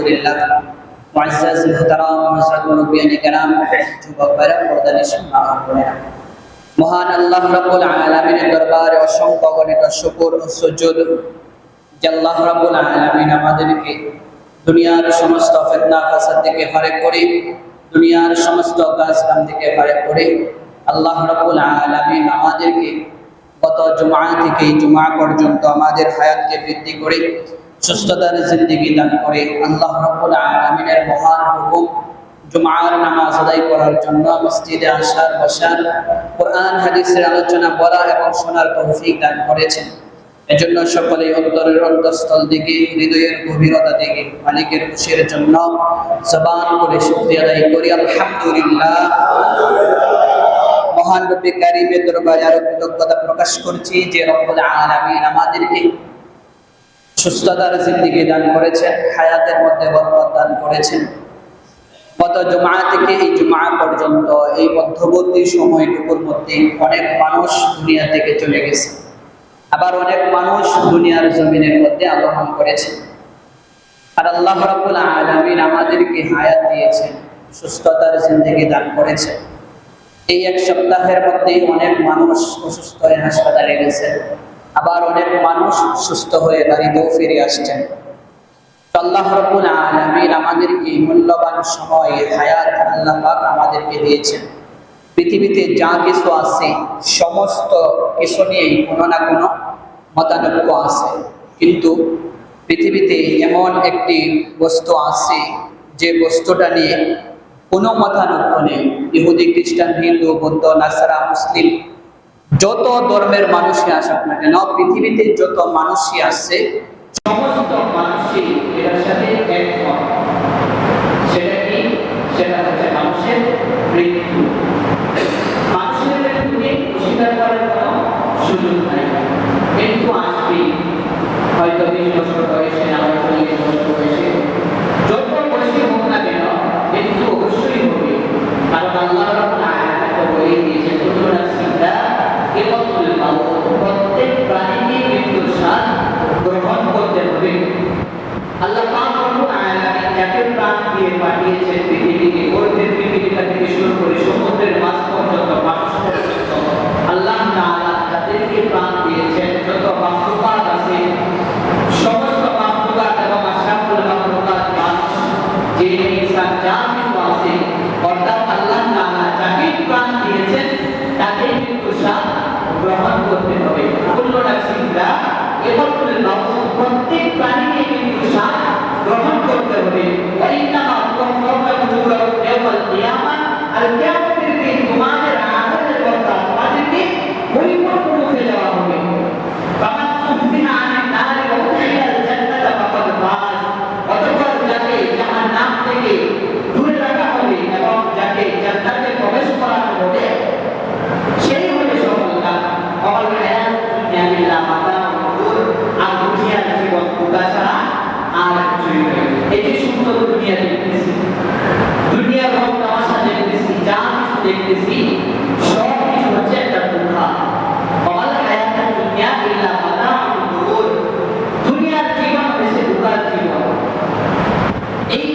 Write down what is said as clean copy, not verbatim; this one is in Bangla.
আলহামদুলিল্লাহ। মুআজ্জাজ মুহতারাম হযরত মুরব্বিয়ানে কেরাম, যুবক ভাইরা, পর্দানিশীন মা ও বোনেরা, মহান আল্লাহ রাব্বুল আলামিনের দরবারে অসংখ্য গণিত শুকর ও সুজুদ যে আল্লাহ রাব্বুল আলামিন আমাদেরকে দুনিয়ার সমস্ত ফিতনা ফাসাদ থেকে ফারেক করে, দুনিয়ার সমস্ত কাজ কাম থেকে ফারেক করে আল্লাহ রাব্বুল আলামিন আমাদেরকে গত জুমআ থেকে জুমআ পর্যন্ত আমাদের হায়াতকে বৃদ্ধি করে সুস্থতার জিন্দেগি দান করে আল্লাহ রাব্বুল আলামিনের মহান হুকুম জুমআর নামাজ আদায় করার জন্য মসজিদে আসার বসার, কোরআন হাদিসের আলোচনা করা এবং শোনার তৌফিক দান করেছেন। এজন্য সকলে অন্তরের অন্তঃস্থল থেকে, হৃদয়ের গভীরতা থেকে মালিকের খুশির জন্য জবান করে শুকরিয়া আদায় করি আলহামদুলিল্লাহ। মহান রব্বে কারীমের দরবারে আরো কৃতজ্ঞতা প্রকাশ করছি যে রব্বুল আলামিন আমাদেরকে সুস্থতার জিন্দেগি দান করেছেন, হায়াতের মধ্যে বরকত দান করেছেন। গত জুমআ থেকে এই জুমআ পর্যন্ত এই মধ্যবর্তী সময়টুকুর মধ্যে অনেক মানুষ দুনিয়া থেকে চলে গেছে, আবার অনেক মানুষ দুনিয়ার জমিনের মধ্যে আগমন করেছে। আর আল্লাহ রাব্বুল আলামিন আমাদেরকে হায়াত দিয়েছেন, সুস্থতার জিন্দেগি দান করেছেন। এই এক সপ্তাহের মধ্যে অনেক মানুষ অসুস্থ হয়ে হাসপাতালে গেছে, আবার অনেক মানুষ সুস্থ হয়ে বাড়িতেও ফিরে আসছেন। আল্লাহ রাব্বুল আলামিন আমাদেরকে মূল্যবান সময় হায়াত আল্লাহ পাক আমাদেরকে দিয়েছেন। পৃথিবীতে যা কিছু আছে সমস্ত কিছু নিয়েই কোনো না কোনো মতানৈক্য আছে, কিন্তু পৃথিবীতে এমন একটি বস্তু আছে যে বস্তুটা নিয়ে কোনো মতানৈক্য নেই। ইহুদি, খ্রিস্টান, হিন্দু, বৌদ্ধ, নাসারা, মুসলিম, যত ধর্মের মানুষই আসুক না কেন, পৃথিবীতে যত মানুষই আছে সমস্ত মানুষই এটার সাথে একমত। সেটা কি? সেটা হচ্ছে মানুষের মৃত্যু। মানুষের মৃত্যুকে অস্বীকার করার কোনো সুযোগ নাই। মৃত্যু আসবেই, হয়তো 20 বছর বয়সে, না হয়তো 40 বছর বয়সে, যত বয়সে হোক না কেন মৃত্যু অবশ্যই হবে। কারণ আল্লাহ রাব্বুল আলামিন তো বলেই দিয়েছেন, কুল্লু নাফসিন যায়িকাতুল মাউত, প্রত্যেক প্রাণীকে মৃত্যুর স্বাদ গ্রহণ করতে হবে। আল্লাহ পাক রব্বুল আলামিন যাকে প্রাণ দিয়ে পাঠিয়েছেন পৃথিবীতে, অর্ধেক পৃথিবীটা থেকে শুরু করে সমুদ্রের মাঝ পর্যন্ত, মানুষ পর্যন্ত, আল্লাহ তাআলা যাদেরকে প্রাণ দিয়েছেন, যত মাখলুকাত আছে সমস্ত মাখলুকাত এবং আশরাফুল মাখলুকাত, মানুষ, জিন, ইনসান, যা কিছু আছে, অর্থাৎ আল্লাহ তাআলা যাকে প্রাণ দিয়েছেন তাকে মৃত্যুর স্বাদ গ্রহণ করতে হবে। কুল্লু নাফসিন যায়িকাতুল মাউত, প্রত্যেক প্রাণীকে মৃত্যুর স্বাদ গ্রহণ করতে হবে। ওয়া ইন্নামা তুওয়াফফাউনা উজুরাকুম ইয়াওমাল কিয়ামাহ, আল কিয়ামতের দিন তোমাদের আমলের বদলা তোমাদেরকে পরিপূর্ণ রূপে দেওয়া হবে। ফামান যুহজিহা আনিন নারি ওয়া উদখিলাল জান্নাতা ফাকাদ ফাজ, অতঃপর যাকে জাহান্নাম থেকে দূরে রাখা হবে এবং যাকে জান্নাতে প্রবেশ করানো হবে সেই হবে সফলতা। ওয়াল হায়াতুদ দুনিয়া ইল্লা মাতাউল গুরুর, আর দুনিয়ার জীবন ধোঁকা ছাড়া আর কিছুই নয়। এই যে সুন্দর দুনিয়া দেখতেছি, দুনিয়ার রং তামাশা দেখতেছি, যা কিছু দেখতেছি সব কিছু হচ্ছে একটা ধোঁকা। ওয়াল হায়াতুদ দুনিয়া ইল্লা মাতাউল গুরুর, দুনিয়ার জীবন হচ্ছে ধোঁকার জীবন। এই